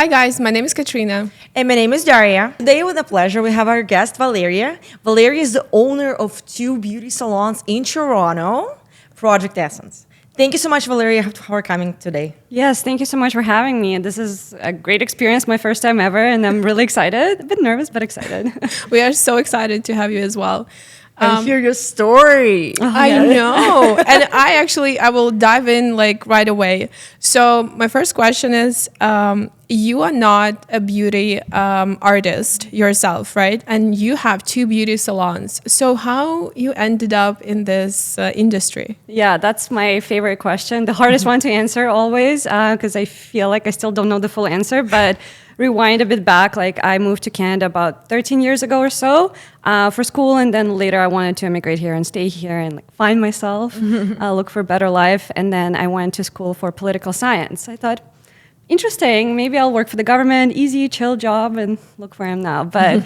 Hi guys, my name is Katrina. And my name is Daria. Today, with a pleasure, we have our guest, Valeria. Valeria is the owner of 2 beauty salons in Toronto, Project Essence. Thank you so much, Valeria, for coming today. Yes, thank you so much for having me. This is a great experience, my first time ever, and I'm really excited. A bit nervous, but excited. We are so excited to have you as well. And hear your story. I know. And I will dive in like right away. So my first question is, you are not a beauty artist yourself, right? And you have 2 beauty salons. So how you ended up in this industry? Yeah, that's my favorite question. The hardest one to answer always, because I feel like I still don't know the full answer, but rewind a bit back, like I moved to Canada about 13 years ago or so for school, and then later I wanted to immigrate here and stay here and like find myself, look for a better life, and then I went to school for political science. I thought, interesting, maybe I'll work for the government, easy, chill job, and look where I am now. But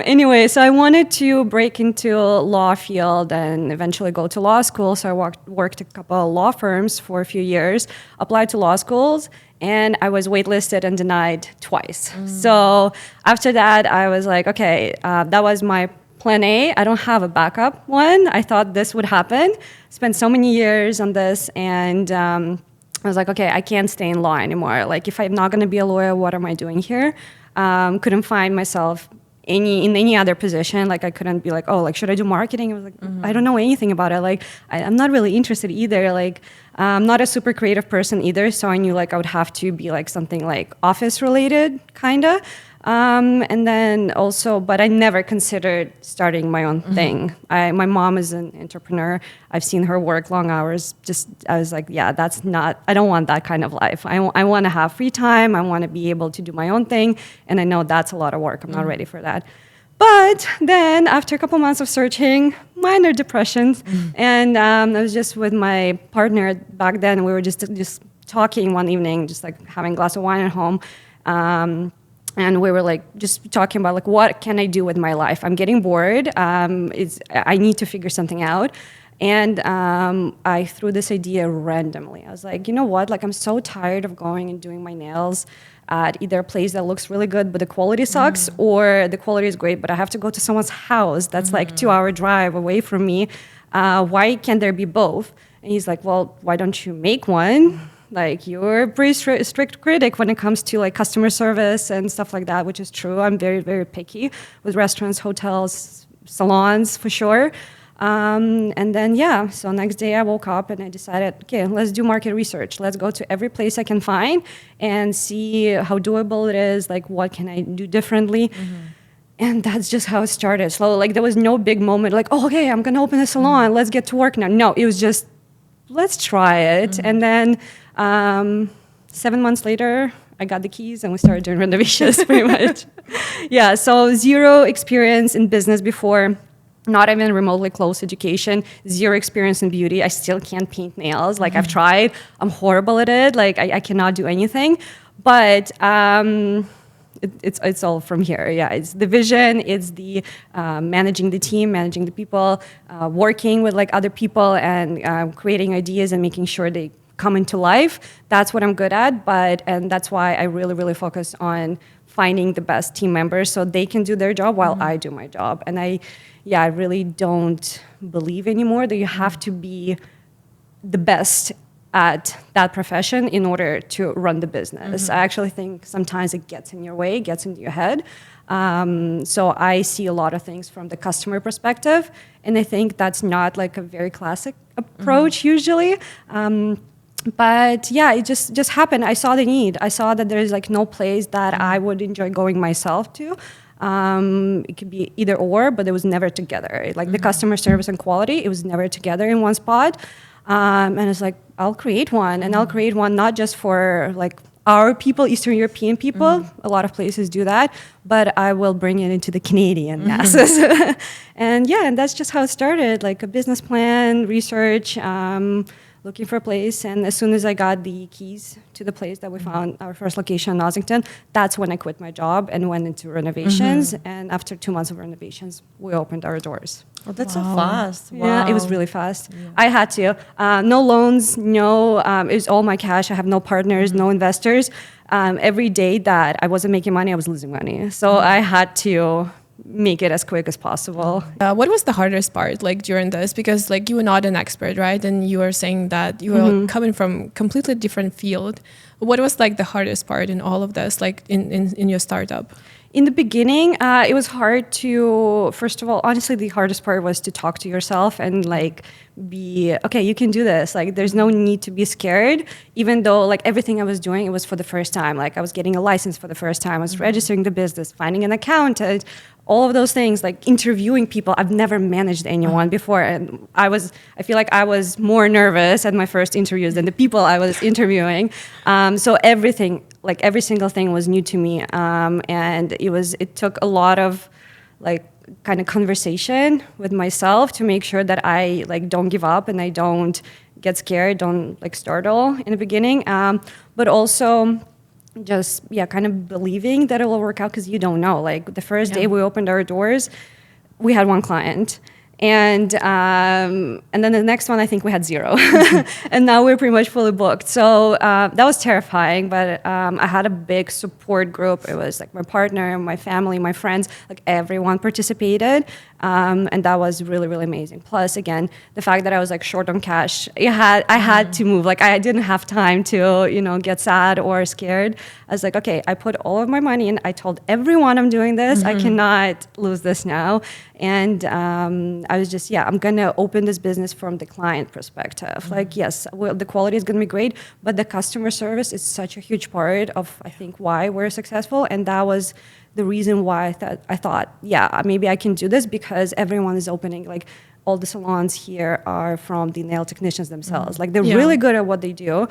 anyway, so I wanted to break into law field and eventually go to law school. So I worked a couple of law firms for a few years, applied to law schools, and I was waitlisted and denied twice. So after that, I was like, okay, that was my plan A. I don't have a backup one. I thought this would happen. Spent so many years on this, and I was like, okay, I can't stay in law anymore. Like, if I'm not going to be a lawyer, what am I doing here? Couldn't find myself in any other position. Like, I couldn't be like, oh, like, should I do marketing? I was like, I don't know anything about it. Like, I'm not really interested either. Like, I'm not a super creative person either. So I knew like I would have to be like something like office related, kind of. And then also, but I never considered starting my own thing. My mom is an entrepreneur. I've seen her work long hours. I was like, yeah, I don't want that kind of life. I want to have free time. I want to be able to do my own thing. And I know that's a lot of work. I'm not ready for that. But then after a couple months of searching, minor depressions, and I was just with my partner back then. We were just talking one evening, just like having a glass of wine at home. And we were like just talking about like, what can I do with my life? I'm getting bored. I need to figure something out. And I threw this idea randomly. I was like, you know what? Like, I'm so tired of going and doing my nails at either a place that looks really good but the quality sucks, or the quality is great but I have to go to someone's house that's like 2-hour drive away from me. Why can't there be both? And he's like, well, why don't you make one? Like, you're a pretty strict critic when it comes to like customer service and stuff like that, which is true. I'm very, very picky with restaurants, hotels, salons, for sure. And then, yeah, so next day I woke up and I decided, okay, let's do market research. Let's go to every place I can find and see how doable it is. Like, what can I do differently? And that's just how it started. So like, there was no big moment like, oh, okay, I'm going to open a salon. Let's get to work now. No, it was just, let's try it. And then 7 months later, I got the keys and we started doing renovations pretty much. Yeah, so zero experience in business before, not even remotely close education, zero experience in beauty. I still can't paint nails. Like, I've tried, I'm horrible at it. Like, I cannot do anything. But it's all from here. Yeah, it's the vision, it's the managing the team, managing the people, working with like other people and creating ideas and making sure they come into life. That's what I'm good at, and that's why I really, really focus on finding the best team members so they can do their job while I do my job. And I really don't believe anymore that you have to be the best at that profession in order to run the business. I actually think sometimes it gets in your way, gets into your head. So I see a lot of things from the customer perspective, and I think that's not like a very classic approach usually. But yeah, it just happened. I saw the need. I saw that there's like no place that I would enjoy going myself to. It could be either or, but it was never together. Like the customer service and quality, it was never together in one spot. And it's like, I'll create one, and I'll create one not just for like our people, Eastern European people. A lot of places do that, but I will bring it into the Canadian masses. And yeah, and that's just how it started, like a business plan, research, looking for a place. And as soon as I got the keys to the place that we found, our first location in Ossington, that's when I quit my job and went into renovations. And after 2 months of renovations, we opened our doors. Oh, that's so fast. Wow. Yeah, it was really fast. Yeah. I had to. No loans, it was all my cash. I have no partners, no investors. every day that I wasn't making money, I was losing money. So I had to make it as quick as possible. What was the hardest part like during this? Because like you were not an expert, right? And you were saying that you were coming from completely different field. What was like the hardest part in all of this, like in your startup? In the beginning, it was hard to, first of all, honestly, the hardest part was to talk to yourself and like be, okay, you can do this. Like there's no need to be scared, even though like everything I was doing, it was for the first time. Like I was getting a license for the first time. I was registering the business, finding an accountant, all of those things, like interviewing people. I've never managed anyone before. And I feel like I was more nervous at my first interviews than the people I was interviewing. So everything, like every single thing was new to me. And it took a lot of like kind of conversation with myself to make sure that I like don't give up and I don't get scared, don't like startle in the beginning. But also just kind of believing that it will work out, because you don't know. Like the first day we opened our doors, we had one client, and then the next one I think we had 0, and now we're pretty much fully booked. So that was terrifying, but I had a big support group. It was like my partner, my family, my friends, like everyone participated. And that was really, really amazing. Plus, again, the fact that I was like short on cash, I had to move. Like I didn't have time to, get sad or scared. I was like, okay, I put all of my money in. I told everyone I'm doing this. I cannot lose this now. And I was just, I'm going to open this business from the client perspective. Like, yes, the quality is going to be great, but the customer service is such a huge part of, I think, why we're successful. And that was the reason why I thought, maybe I can do this, because everyone is opening. Like all the salons here are from the nail technicians themselves. Like they're really good at what they do.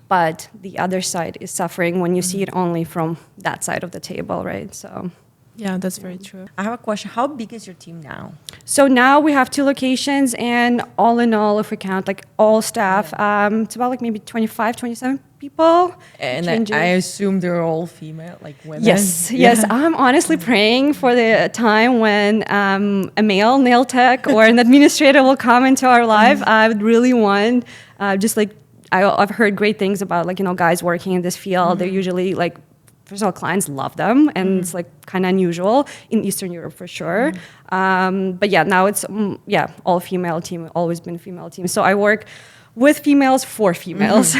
But the other side is suffering when you see it only from that side of the table, right? So. Yeah, that's very true. I have a question. How big is your team now? So now we have 2 locations, and all in all, if we count like all staff, it's about like maybe 25, 27 people. And I assume they're all female, like women? Yes. I'm honestly praying for the time when a male nail tech or an administrator will come into our life. I would really want just like, I've heard great things about like, guys working in this field. They're usually like, first of all, clients love them, and it's like kind of unusual in Eastern Europe for sure. But now it's all female team, always been a female team. So I work with females for females.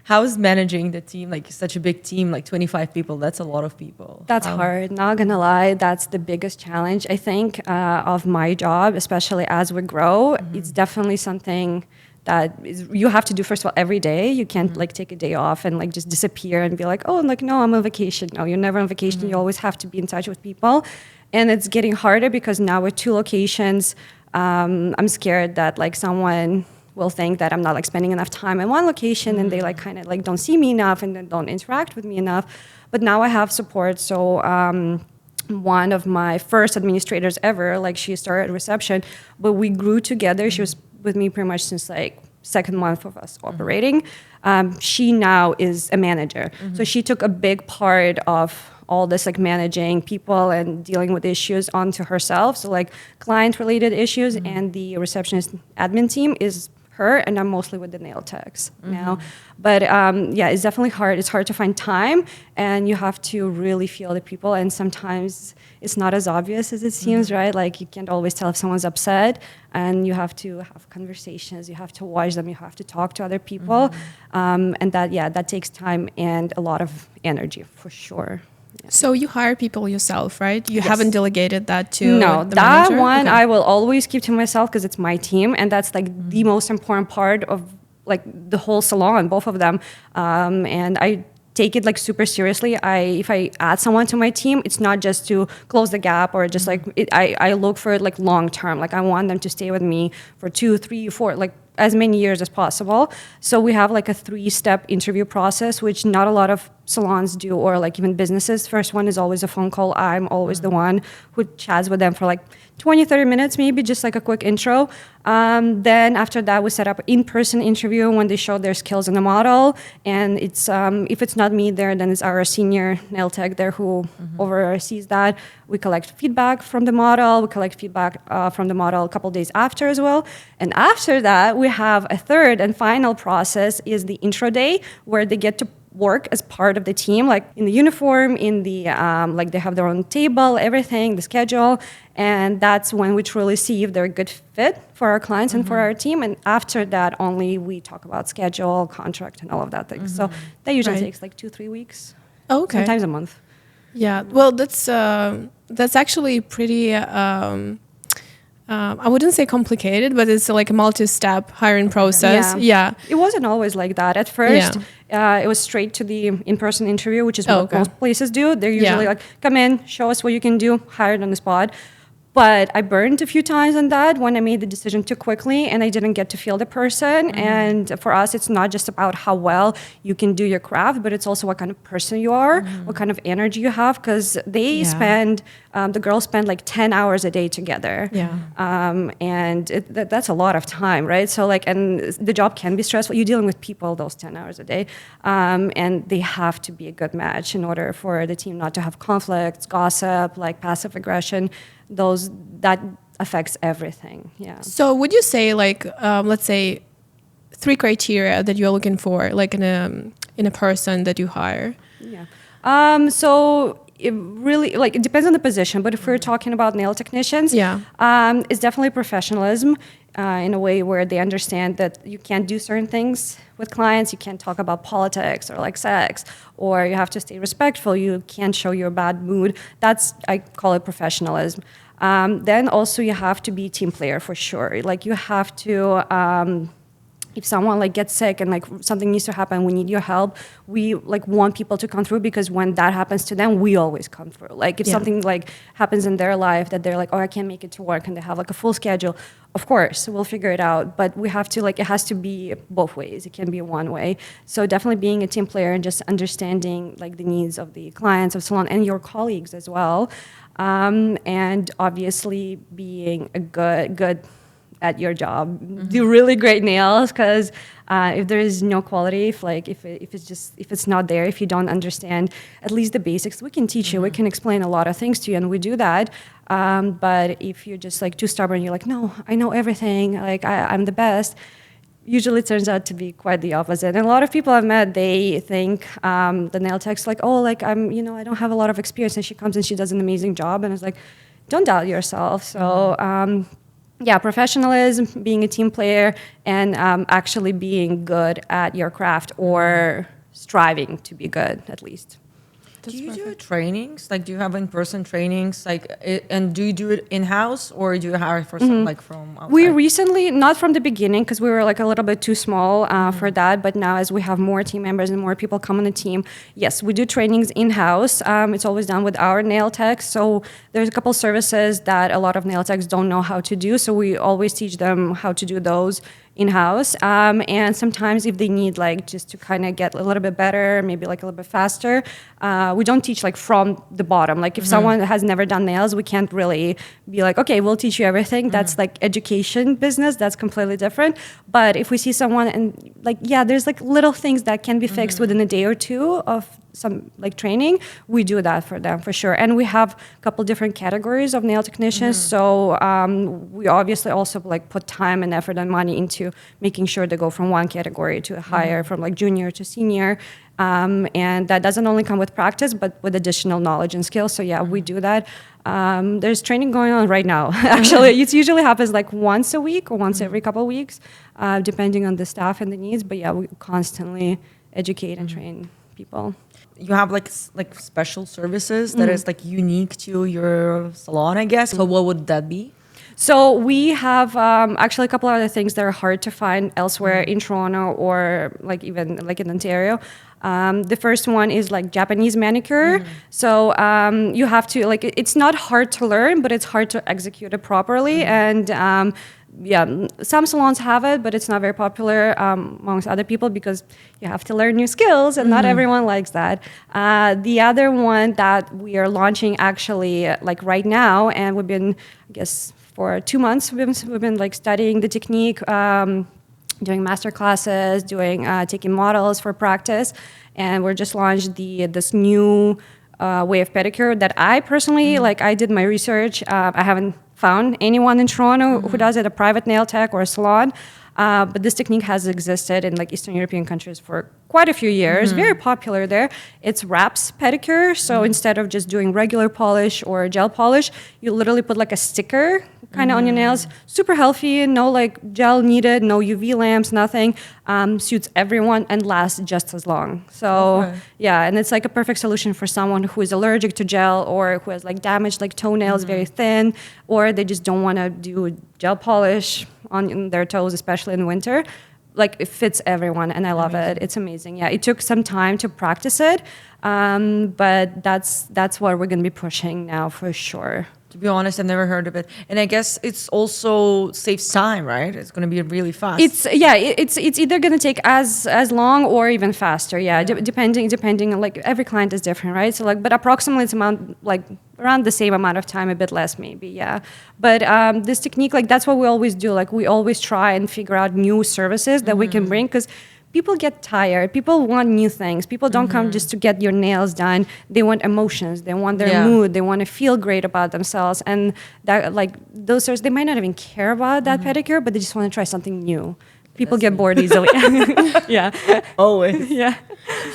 How's managing the team? Like such a big team, like 25 people, that's a lot of people. That's hard, not gonna lie. That's the biggest challenge, I think, of my job, especially as we grow. It's definitely something that you have to do, first of all, every day. You can't like take a day off and like just disappear and be like, oh, like, no, I'm on vacation. No, you're never on vacation. You always have to be in touch with people. And it's getting harder because now with 2 locations, I'm scared that like someone will think that I'm not like spending enough time in one location, and they like kind of like don't see me enough and then don't interact with me enough. But now I have support. So one of my first administrators ever, like she started at reception, but we grew together. She was with me pretty much since like second month of us operating. She now is a manager. So she took a big part of all this like managing people and dealing with issues onto herself. So like client related issues, and the receptionist admin team is her, and I'm mostly with the nail techs now. But it's definitely hard. It's hard to find time, and you have to really feel the people, and sometimes it's not as obvious as it seems, right? Like you can't always tell if someone's upset, and you have to have conversations, you have to watch them, you have to talk to other people. And that takes time and a lot of energy for sure. So you hire people yourself, right? You haven't delegated that to No, the that manager? one Okay. I will always keep to myself because it's my team, and that's like the most important part of like the whole salon, both of them. And I take it like super seriously. If I add someone to my team, it's not just to close the gap or just like I look for it like long term. Like I want them to stay with me for 2, 3, 4, like as many years as possible. So we have like a 3-step interview process, which not a lot of salons do, or like even businesses. First one is always a phone call. I'm always the one who chats with them for like 20, 30 minutes, maybe just like a quick intro. Then after that, we set up an in-person interview when they show their skills in the model. And it's if it's not me there, then it's our senior nail tech there who oversees that. We collect feedback from the model. We collect feedback from the model a couple days after as well. And after that, we have a third and final process is the intro day, where they get to work as part of the team, like in the uniform, in the like they have their own table, everything, the schedule, and that's when we truly see if they're a good fit for our clients and for our team. And after that, only we talk about schedule, contract, and all of that things. So that usually takes like 2-3 weeks, sometimes a month. Yeah, well, that's actually pretty. I wouldn't say complicated, but it's like a multi-step hiring process. Yeah. It wasn't always like that. At first, it was straight to the in-person interview, which is what most places do. They're usually like, come in, show us what you can do, hired on the spot. But I burned a few times on that when I made the decision too quickly and I didn't get to feel the person. And for us, it's not just about how well you can do your craft, but it's also what kind of person you are, what kind of energy you have, because they spend, the girls spend like 10 hours a day together. And that's a lot of time, right? So like, and the job can be stressful. You're dealing with people those 10 hours a day. And they have to be a good match in order for the team not to have conflicts, gossip, like passive aggression. That affects everything. So would you say like let's say 3 criteria that you're looking for like in a person that you hire? So it really like it depends on the position, but if we're talking about nail technicians, it's definitely professionalism in a way where they understand that you can't do certain things with clients. You can't talk about politics or like sex, or you have to stay respectful. You can't show your bad mood. I call it professionalism. Then also you have to be a team player for sure. Like you have to, if someone like gets sick and like something needs to happen, we need your help. We like want people to come through because when that happens to them, we always come through. Like if something like happens in their life that they're like, oh, I can't make it to work and they have like a full schedule, of course, we'll figure it out. But we have to like, it has to be both ways. It can be one way. So definitely being a team player and just understanding like the needs of the clients of salon and your colleagues as well. And obviously being a good at your job, do really great nails, because if there is no quality, if it's not there, if you don't understand at least the basics, we can teach you, we can explain a lot of things to you, and we do that. But if you're just like too stubborn, you're like, no, I know everything, like I'm the best. Usually it turns out to be quite the opposite. And a lot of people I've met, they think the nail tech's like, oh, like I don't have a lot of experience, and she comes and she does an amazing job, and it's like, don't doubt yourself. So professionalism, being a team player, and actually being good at your craft or striving to be good at least. Do you do trainings? Like, do you have in-person trainings? Like, and do you do it in-house or do you hire for some like from outside? We recently, not from the beginning, because we were like a little bit too small for that. But now, as we have more team members and more people come on the team, yes, we do trainings in-house. It's always done with our nail techs. So there's a couple services that a lot of nail techs don't know how to do. So we always teach them how to do those in-house. And sometimes if they need like just to kind of get a little bit better, maybe like a little bit faster, we don't teach like from the bottom. Like if someone has never done nails, we can't really be like, okay, we'll teach you everything. That's like education business. That's completely different. But if we see someone and like, there's like little things that can be fixed within a day or two of some like training, we do that for them for sure. And we have a couple different categories of nail technicians. So we obviously also like put time and effort and money into making sure they go from one category to a higher, from like junior to senior. And that doesn't only come with practice, but with additional knowledge and skills. So we do that. There's training going on right now. Actually, it usually happens like once a week or once every couple of weeks, depending on the staff and the needs. But we constantly educate and train people. You have like special services that is like unique to your salon, I guess. So what would that be? So we have actually a couple of other things that are hard to find elsewhere in Toronto or like even like in Ontario. The first one is like Japanese manicure. So you have to like, it's not hard to learn, but it's hard to execute it properly. And some salons have it, but it's not very popular amongst other people because you have to learn new skills and not everyone likes that. The other one that we are launching actually like right now, and we've been, I guess, for 2 months, we've been like studying the technique, doing master classes, taking models for practice, and we're just launched this new way of pedicure that I personally like. I did my research. I haven't found anyone in Toronto who does it, a private nail tech or a salon. But this technique has existed in like Eastern European countries for quite a few years, very popular there. It's wraps pedicure. So instead of just doing regular polish or gel polish, you literally put like a sticker kind of on your nails. Super healthy, no like gel needed, no UV lamps, nothing. Suits everyone and lasts just as long. So yeah, and it's like a perfect solution for someone who is allergic to gel or who has like damaged like toenails, very thin, or they just don't want to do gel polish on their toes, especially in winter. Like it fits everyone, and I love it. It's amazing. Yeah, it took some time to practice it, but that's what we're going to be pushing now for sure. To be honest, I've never heard of it, and I guess it's also saves time, right? It's going to be really fast. It's either going to take as long or even faster. Yeah, depending on like every client is different, right? So like, but approximately it's around the same amount of time, a bit less maybe. Yeah, but this technique, like that's what we always do. Like we always try and figure out new services that we can bring because people get tired. People want new things. People don't come just to get your nails done. They want emotions. They want their mood. They want to feel great about themselves. And that, like those sorts, they might not even care about that pedicure, but they just want to try something new. People get bored easily. Yeah. Always. Yeah.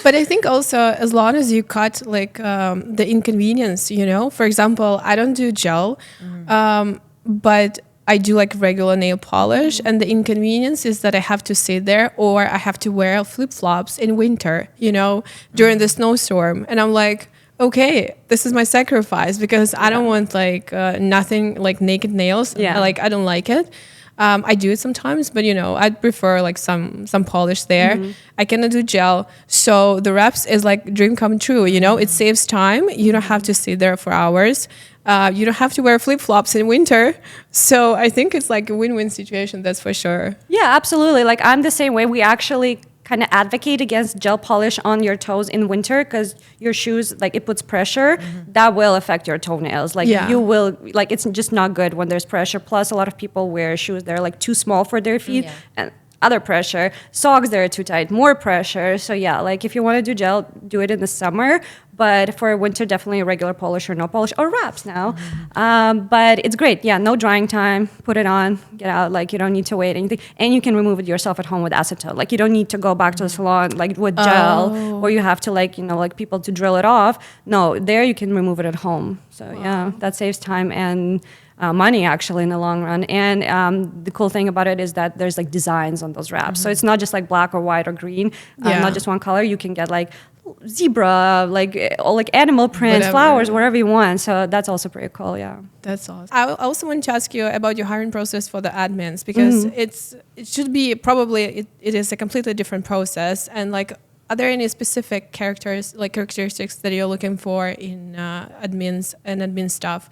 But I think also as long as you cut like the inconvenience, you know, for example, I don't do gel, but I do like regular nail polish, and the inconvenience is that I have to sit there or I have to wear flip-flops in winter, you know, during the snowstorm. And I'm like, okay, this is my sacrifice because I don't want like nothing like naked nails. Yeah. Like I don't like it. I do it sometimes, but you know, I'd prefer like some polish there. I cannot do gel. So the wraps is like dream come true, you know, it saves time. You don't have to sit there for hours. You don't have to wear flip-flops in winter. So I think it's like a win-win situation, that's for sure. Yeah, absolutely. Like I'm the same way. We actually kind of advocate against gel polish on your toes in winter because your shoes, like it puts pressure that will affect your toenails. Like you will, like it's just not good when there's pressure. Plus a lot of people wear shoes that are like too small for their feet and other pressure. Socks that are too tight, more pressure. So yeah, like if you want to do gel, do it in the summer. But for winter, definitely a regular polish or no polish or wraps now. But it's great. Yeah, no drying time. Put it on, get out. Like you don't need to wait anything. And you can remove it yourself at home with acetone. Like you don't need to go back to the salon like with gel or you have to like, you know, like people to drill it off. No, there you can remove it at home. So yeah, that saves time and money actually in the long run. And the cool thing about it is that there's like designs on those wraps. So it's not just like black or white or green, not just one color. You can get like zebra, like or like animal prints, flowers, whatever you want. So that's also pretty cool. Yeah, that's awesome. I also want to ask you about your hiring process for the admins because it should be probably it is a completely different process. And like, are there any specific characteristics that you're looking for in admins and admin staff?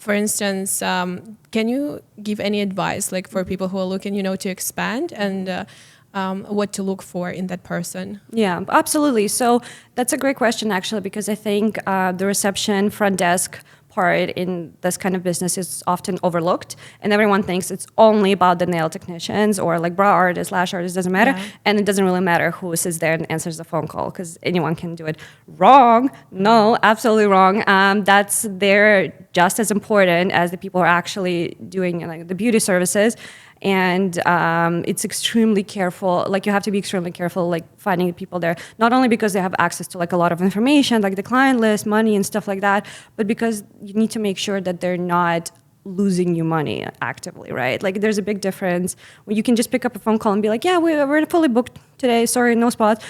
For instance, can you give any advice like for people who are looking, you know, to expand and what to look for in that person? Yeah, absolutely. So that's a great question, actually, because I think the reception front desk part in this kind of business is often overlooked, and everyone thinks it's only about the nail technicians or like brow artists, lash artists, doesn't matter. And it doesn't really matter who sits there and answers the phone call because anyone can do it. Wrong. No, absolutely wrong. They're just as important as the people who are actually doing like the beauty services. And it's extremely careful. Like you have to be extremely careful, like finding people there. Not only because they have access to like a lot of information, like the client list, money, and stuff like that, but because you need to make sure that they're not losing you money actively, right? Like there's a big difference when you can just pick up a phone call and be like, "Yeah, we're fully booked today. Sorry, no spots."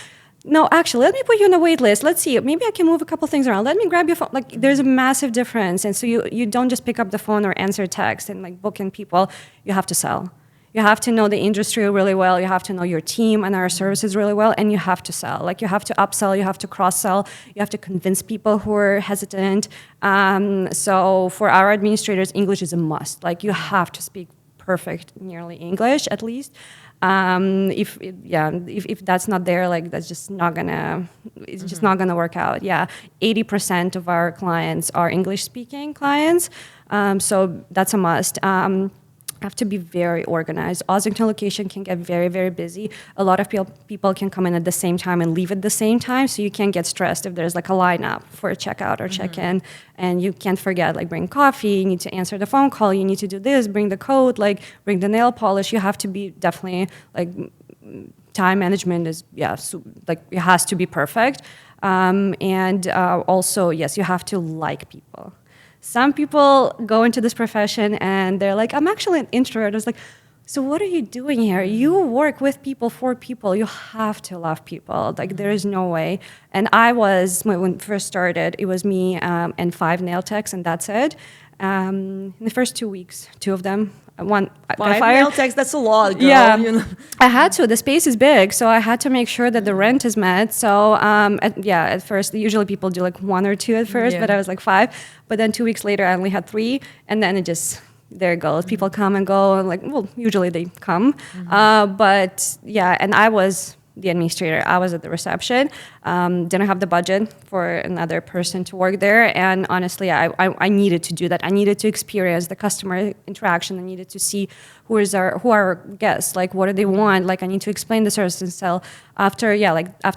No, actually, let me put you on a wait list. Let's see. Maybe I can move a couple things around. Let me grab your phone. Like, there's a massive difference. And so you don't just pick up the phone or answer text and like book in people. You have to sell. You have to know the industry really well. You have to know your team and our services really well. And you have to sell. Like, you have to upsell. You have to cross-sell. You have to convince people who are hesitant. So for our administrators, English is a must. Like, you have to speak perfect, nearly English at least. If that's not there, like that's just not gonna, it's just not gonna work out. Yeah, 80% of our clients are English-speaking clients, so that's a must. have to be very organized. Ossington location can get very, very busy. A lot of people can come in at the same time and leave at the same time, so you can't get stressed if there's like a lineup for a checkout or check-in, and you can't forget, like, bring coffee, you need to answer the phone call, you need to do this, bring the coat, like bring the nail polish. You have to be definitely like, time management is, like it has to be perfect. And also, yes, you have to like people. Some people go into this profession and they're like, I'm actually an introvert. I was like, so what are you doing here? You work with people, for people. You have to love people. Like, there is no way. And I was, when it first started, it was me and 5 nail techs, and that's it. In the first 2 weeks, 2 of them, one got 5 fired. nail techs, that's a lot, girl. Yeah, You know? I had to. The space is big, so I had to make sure that the rent is met. So, at first, usually people do like 1 or 2 at first, but I was like 5. But then 2 weeks later, I only had 3, and then it just, there it goes. People come and go, and like, well, usually they come. But yeah, and I was the administrator. I was at the reception. Didn't have the budget for another person to work there. And honestly, I needed to do that. I needed to experience the customer interaction. I needed to see who are our guests, like what do they want? Like, I need to explain the service and sell. After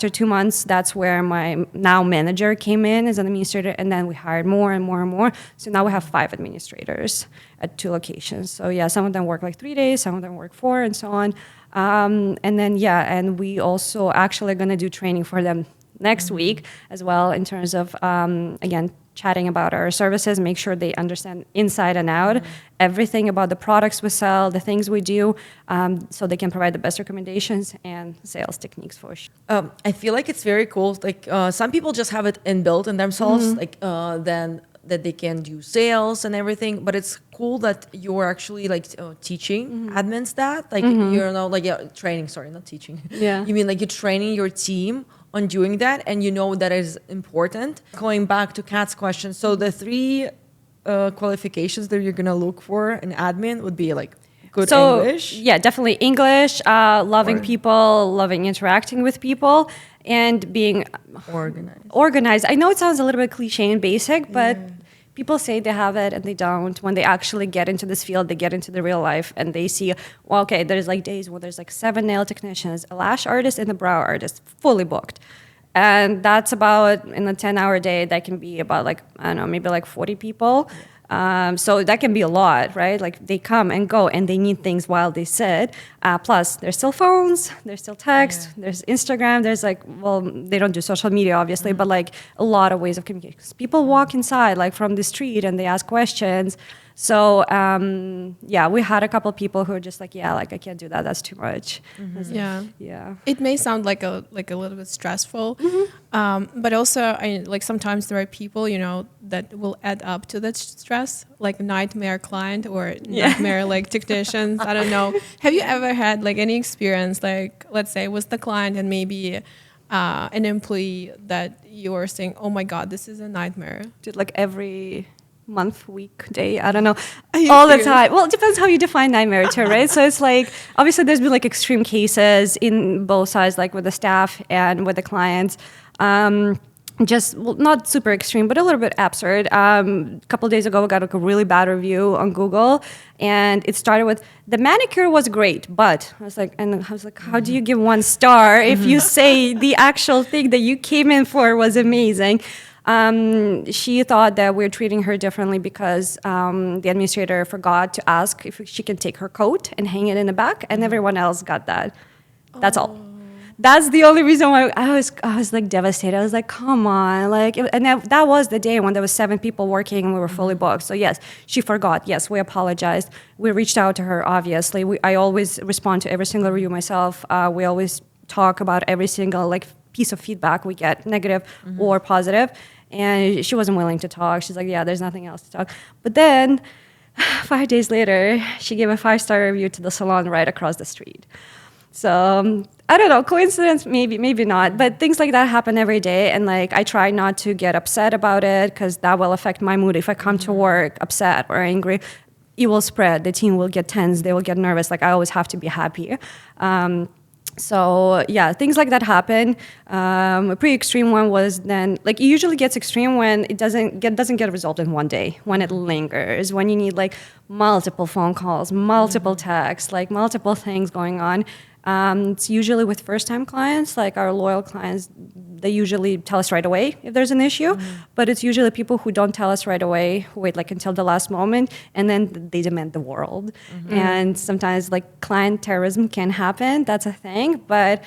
2 months, that's where my now manager came in as an administrator, and then we hired more and more and more. So now we have 5 administrators at 2 locations. So yeah, some of them work like 3 days, some of them work 4, and so on. And we also actually are going to do training for them next week as well, in terms of, again, chatting about our services, make sure they understand inside and out everything about the products we sell, the things we do, so they can provide the best recommendations and sales techniques for sure. I feel like it's very cool. Like, some people just have it inbuilt in themselves, like, then that they can do sales and everything. But it's cool that you're actually like teaching admins that, like, training. Sorry, not teaching. Yeah. You mean like you're training your team on doing that, and you know that is important. Going back to Kat's question, so the 3 qualifications that you're gonna look for in admin would be like good English. Yeah, definitely English, loving people, loving interacting with people, and being organized. I know it sounds a little bit cliche and basic, but people say they have it and they don't. When they actually get into this field, they get into the real life and they see, well, okay, there's like days where there's like 7 nail technicians, a lash artist, and a brow artist fully booked. And that's about, in a 10-hour day, that can be about like, I don't know, maybe like 40 people. So that can be a lot, right? Like, they come and go and they need things while they sit. Plus, there's still phones, there's still text, there's Instagram, there's like, well, they don't do social media, obviously, but like a lot of ways of communication. People walk inside, like from the street, and they ask questions. So, we had a couple people who were just like, I can't do that. That's too much. Yeah. It may sound like a little bit stressful, but also sometimes there are people, that will add up to that stress, like nightmare client or nightmare like technicians. I don't know. Have you ever had like any experience, like, let's say, with the client and maybe an employee that you were saying, oh my God, this is a nightmare? Did like every month, week, day, I don't know, all the time. Well, it depends how you define nightmare too, right? So it's like, obviously there's been like extreme cases in both sides, like with the staff and with the clients. Not super extreme, but a little bit absurd. A couple of days ago, I got like a really bad review on Google, and it started with, the manicure was great, but I was like, how do you give 1 star if you say the actual thing that you came in for was amazing? She thought that we're treating her differently because the administrator forgot to ask if she can take her coat and hang it in the back, and everyone else got that. That's all. That's the only reason why I was like devastated. I was like, come on, like, and that was the day when there was 7 people working and we were fully booked. So yes, she forgot. Yes, we apologized. We reached out to her. Obviously, I always respond to every single review myself. We always talk about every single like piece of feedback we get, negative or positive. And she wasn't willing to talk. She's like, yeah, there's nothing else to talk. But then 5 days later, she gave a 5-star review to the salon right across the street. So I don't know, coincidence, maybe not, but things like that happen every day. And like, I try not to get upset about it because that will affect my mood. If I come to work upset or angry, it will spread. The team will get tense. They will get nervous. Like, I always have to be happy. So yeah, things like that happen. A pretty extreme one was then, like, it usually gets extreme when it doesn't get resolved in one day, when it lingers, when you need like multiple phone calls, multiple texts, like multiple things going on. It's usually with first-time clients, like our loyal clients, they usually tell us right away if there's an issue, but it's usually people who don't tell us right away, who wait like until the last moment, and then they demand the world. And sometimes like client terrorism can happen, that's a thing, but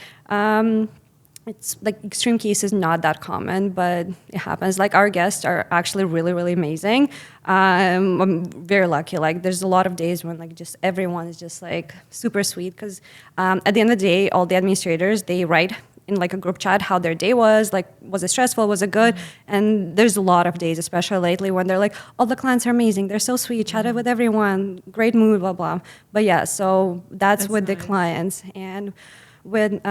it's like extreme cases not that common, but it happens. Like our guests are actually really, really amazing. I'm very lucky. Like there's a lot of days when like just everyone is just like super sweet, because at the end of the day, all the administrators, they write in like a group chat how their day was, like was it stressful, was it good? And there's a lot of days, especially lately, when they're like, all the clients are amazing, they're so sweet, chatted with everyone, great mood, blah blah. But yeah, so that's with the clients. And with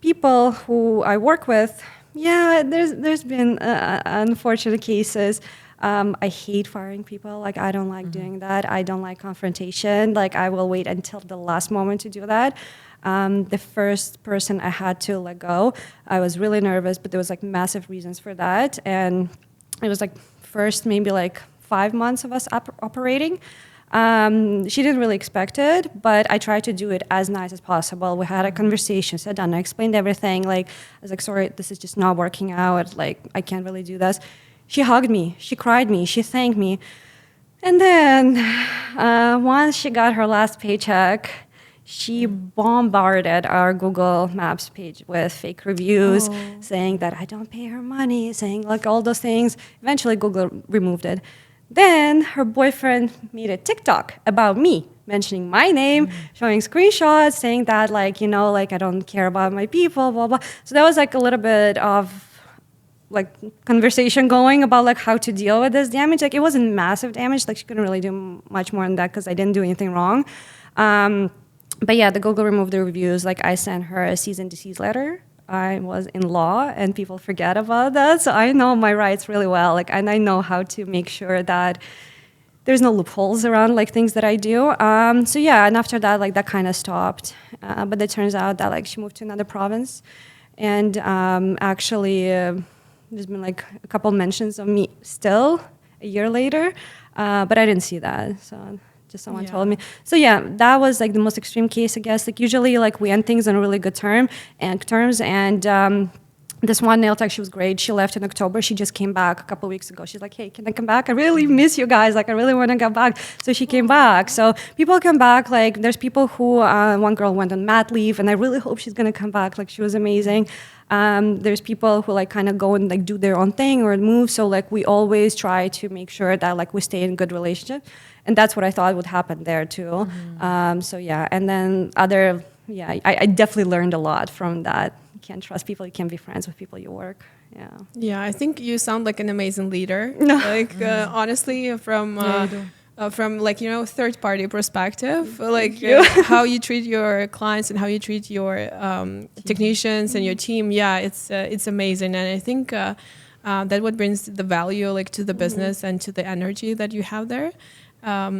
people who I work with, yeah, there's been unfortunate cases. I hate firing people. Like, I don't like doing that. I don't like confrontation. Like, I will wait until the last moment to do that. The first person I had to let go, I was really nervous, but there was like massive reasons for that. And it was like first maybe like 5 months of us operating. She didn't really expect it, but I tried to do it as nice as possible. We had a conversation, sat down, I explained everything. Like, I was like, sorry, this is just not working out. Like, I can't really do this. She hugged me, she cried me, she thanked me. And then once she got her last paycheck, she bombarded our Google Maps page with fake reviews, saying that I don't pay her money, saying like all those things. Eventually, Google removed it. Then her boyfriend made a TikTok about me, mentioning my name, showing screenshots, saying that like, you know, like I don't care about my people, blah, blah. So that was like a little bit of like conversation going about like how to deal with this damage. Like it wasn't massive damage. Like she couldn't really do much more than that because I didn't do anything wrong. But yeah, the Google removed the reviews. Like I sent her a cease and desist letter. I was in law and people forget about that. So I know my rights really well. Like, and I know how to make sure that there's no loopholes around like things that I do. So yeah, and after that, like that kind of stopped. But it turns out that like she moved to another province. And actually there's been like a couple mentions of me still a year later, but I didn't see that. So just someone told me. So yeah, that was like the most extreme case, I guess. Like usually like we end things on a really good terms. And this one nail tech, she was great. She left in October. She just came back a couple of weeks ago. She's like, hey, can I come back? I really miss you guys. Like I really want to come back. So she came back. So people come back. Like there's people who, one girl went on mat leave and I really hope she's going to come back. Like she was amazing. There's people who like kind of go and like do their own thing or move. So like we always try to make sure that like we stay in good relationship. And that's what I thought would happen there too. So yeah, and then I definitely learned a lot from that. You can't trust people. You can't be friends with people you work. Yeah. Yeah, I think you sound like an amazing leader. Like honestly, from like, you know, third party perspective, like how you treat your clients and how you treat your technicians and your team. Yeah, it's amazing. And I think that what brings the value like to the business and to the energy that you have there.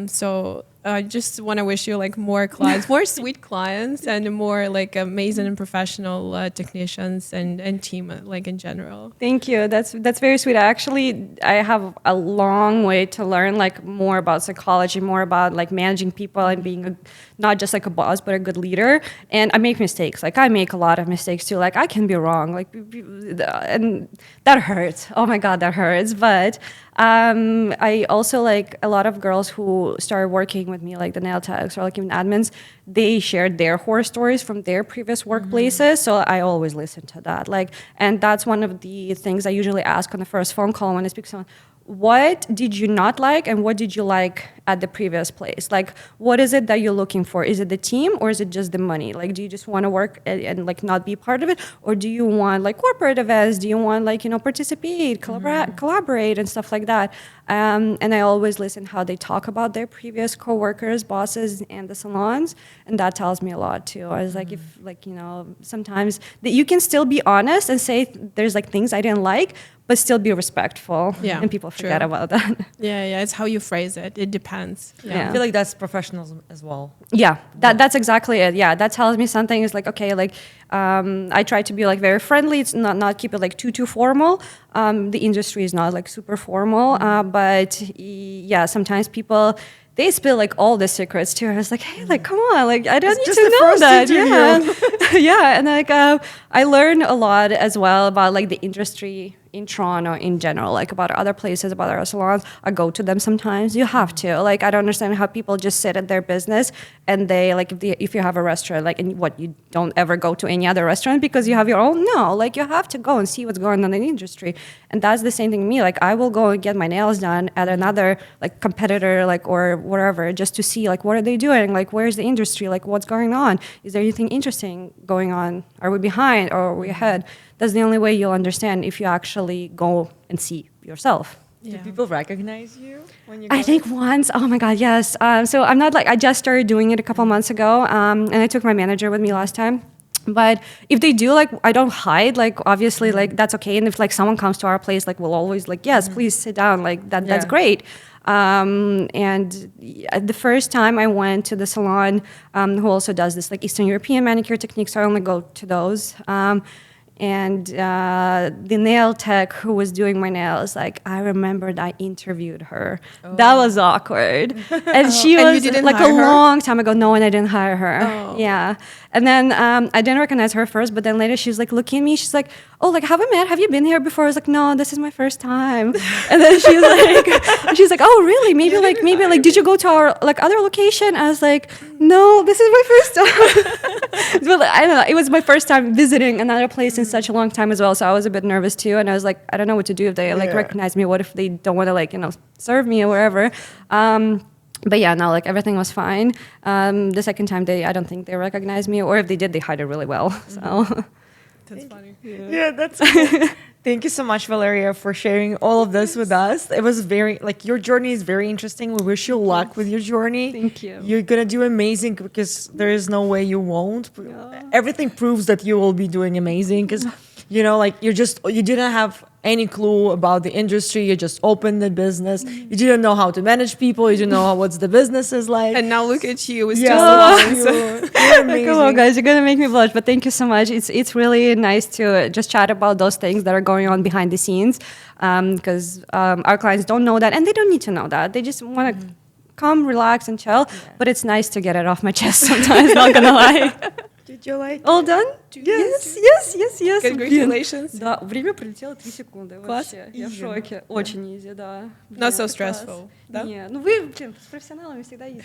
So I just want to wish you like more clients, more sweet clients, and more like amazing and professional technicians and team like in general. Thank you. That's very sweet. I have a long way to learn like more about psychology, more about like managing people and being not just like a boss but a good leader. And I make mistakes. Like I make a lot of mistakes too. Like I can be wrong. Like and that hurts. Oh my God, that hurts. But I also like a lot of girls who started working with me, like the nail techs or like even admins, they shared their horror stories from their previous workplaces. So I always listen to that. Like, and that's one of the things I usually ask on the first phone call when I speak to someone. What did you not like and what did you like at the previous place? Like, what is it that you're looking for? Is it the team or is it just the money? Like, do you just want to work and like not be part of it? Or do you want like corporate events? Do you want like, you know, participate, collaborate and stuff like that? And I always listen how they talk about their previous coworkers, bosses, and the salons. And that tells me a lot too. I was like, if like, you know, sometimes that you can still be honest and say there's like things I didn't like, but still be respectful. Yeah, And people forget true. about that. Yeah, it's how you phrase it. It depends. Yeah. I feel like that's professionalism as well. Yeah, that's exactly it. Yeah, that tells me something is like, okay, like I try to be like very friendly. It's not keep it like too formal. The industry is not like super formal, but yeah, sometimes people they spill like all the secrets too. I was like, hey, like come on, like I don't It's need just to the know first that. interview. Yeah, yeah, and like I learned a lot as well about like the industry in Toronto in general, like about other places, about other salons. I go to them sometimes. You have to. Like I don't understand how people just sit at their business and they like if you have a restaurant, like and what you don't ever go to any other restaurant because you have your own. No, like you have to go and see what's going on in the industry. And that's the same thing to me. Like I will go and get my nails done at another like competitor, like or whatever, just to see like what are they doing, like where's the industry, like what's going on, is there anything interesting going on, are we behind or are we ahead? That's the only way you'll understand if you actually go and see yourself. Do people recognize you when you? I think once, oh my God, yes. So I'm not like, I just started doing it a couple months ago, and I took my manager with me last time. But if they do, like, I don't hide, like, obviously, like, that's okay. And if, like, someone comes to our place, like, we'll always, like, yes, please sit down. Like, that's great. And the first time I went to the salon, who also does this, like, Eastern European manicure techniques, so I only go to those. And the nail tech who was doing my nails, like I remembered I interviewed her. Oh. That was awkward. And she and was you didn't like hire a her? long time ago. No, and I didn't hire her. Oh. Yeah. And then I didn't recognize her first, but then later she was like looking at me. She's like, oh, like have we met? Have you been here before? I was like, no, this is my first time. And then she's like, oh, really? Maybe like, did you go to our like other location? I was like, no, this is my first time. But I don't know. It was my first time visiting another place in such a long time as well. So I was a bit nervous too. And I was like, I don't know what to do if they like recognize me. What if they don't want to like, serve me or whatever? But yeah, no, like everything was fine. The second time I don't think they recognized me, or if they did, they hid it really well. So That's funny. Yeah, that's cool. Thank you so much, Valeria, for sharing all of this with us. It was very, like, your journey is very interesting. We wish you luck with your journey. Thank you. You're going to do amazing because there is no way you won't. Everything proves that you will be doing amazing because, like, you didn't have any clue about the industry. You just opened the business. You didn't know how to manage people. You didn't know what the business is like. And now look at you. It's Yeah, just you're amazing. Come on, guys, you're gonna make me blush. But thank you so much. It's really nice to just chat about those things that are going on behind the scenes, because our clients don't know that, and they don't need to know that. They just want to come, relax, and chill. Yeah. But it's nice to get it off my chest sometimes. Not gonna lie. Did you like? All done? Yes. Congratulations. Да, время пролетело 3 секунды. Класс. Вообще. Я в шоке. Очень easy, да. Not so stressful. Да? Не, ну вы, с профессионалами всегда easy.